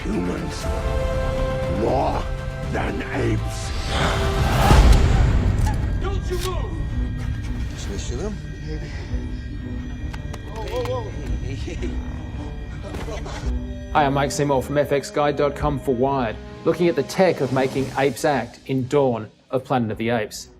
humans more than apes. Don't you move! Should we shoot him? Hi, I'm Mike Seymour from FXGuide.com for Wired, looking at the tech of making apes act in Dawn of Planet of the Apes.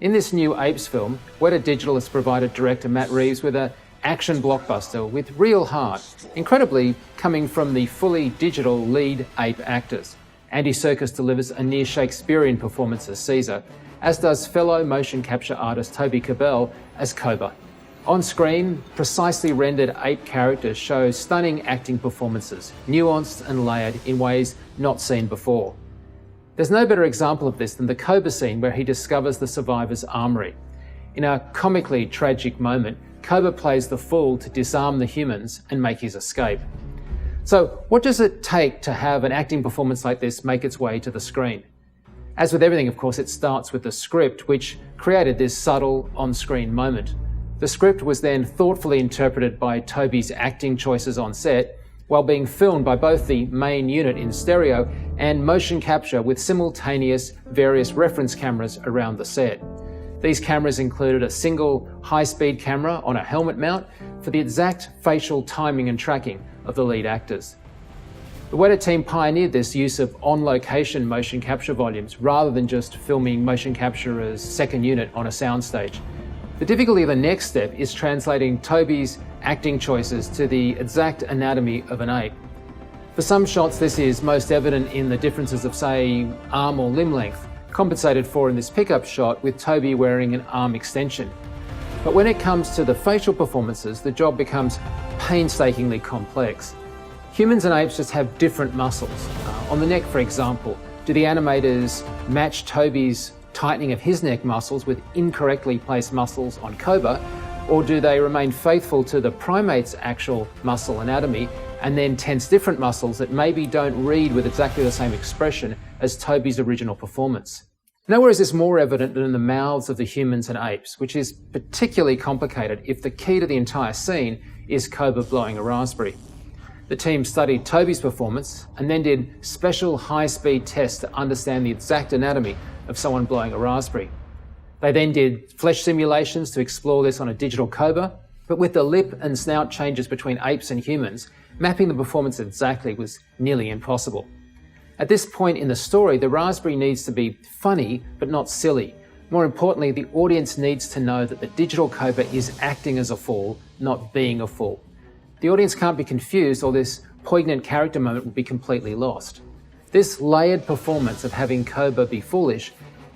In this new Apes film, Weta Digital has provided director Matt Reeves with an action blockbuster with real heart, incredibly coming from the fully digital lead ape actors. Andy Serkis delivers a near Shakespearean performance as Caesar, as does fellow motion capture artist Toby Kebbell as Koba. On screen, precisely rendered ape characters show stunning acting performances, nuanced and layered in ways not seen before. There's no better example of this than the Koba scene where he discovers the survivor's armory. In a comically tragic moment, Koba plays the fool to disarm the humans and make his escape. So, what does it take to have an acting performance like this make its way to the screen? As with everything, of course, it starts with the script, which created this subtle on-screen moment. The script was then thoughtfully interpreted by Toby's acting choices on set, while being filmed by both the main unit in stereo and motion capture with simultaneous various reference cameras around the set. These cameras included a single high-speed camera on a helmet mount for the exact facial timing and tracking of the lead actors. The Weta team pioneered this use of on-location motion capture volumes rather than just filming motion capture as second unit on a soundstage. The difficulty of the next step is translating Toby's acting choices to the exact anatomy of an ape. For some shots, this is most evident in the differences of, say, arm or limb length, compensated for in this pickup shot with Toby wearing an arm extension. But when it comes to the facial performances, the job becomes painstakingly complex. Humans and apes just have different muscles. On the neck, for example, do the animators match Toby's tightening of his neck muscles with incorrectly placed muscles on Koba, or do they remain faithful to the primate's actual muscle anatomy and then tense different muscles that maybe don't read with exactly the same expression as Toby's original performance? Nowhere is this more evident than in the mouths of the humans and apes, which is particularly complicated if the key to the entire scene is Koba blowing a raspberry. The team studied Toby's performance and then did special high-speed tests to understand the exact anatomy of someone blowing a raspberry. They then did flesh simulations to explore this on a digital Koba, but with the lip and snout changes between apes and humans, mapping the performance exactly was nearly impossible. At this point in the story, the raspberry needs to be funny, but not silly. More importantly, the audience needs to know that the digital Koba is acting as a fool, not being a fool. The audience can't be confused, or this poignant character moment will be completely lost. This layered performance of having Koba be foolish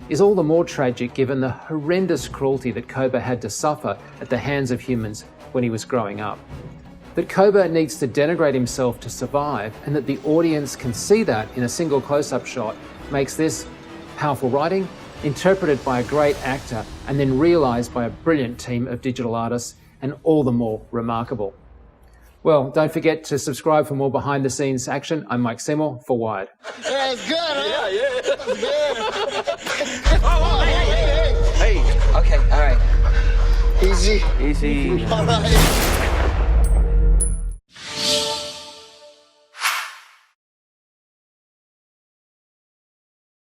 is all the more tragic given the horrendous cruelty that Koba had to suffer at the hands of humans when he was growing up. That Koba needs to denigrate himself to survive, and that the audience can see that in a single close-up shot, makes this powerful writing, interpreted by a great actor, and then realised by a brilliant team of digital artists, and all the more remarkable. Well, don't forget to subscribe for more behind-the-scenes action. I'm Mike Seymour for Wired. That's good, huh? Yeah. That's good. Oh, Hey. Okay, all right. Easy. Easy. All right.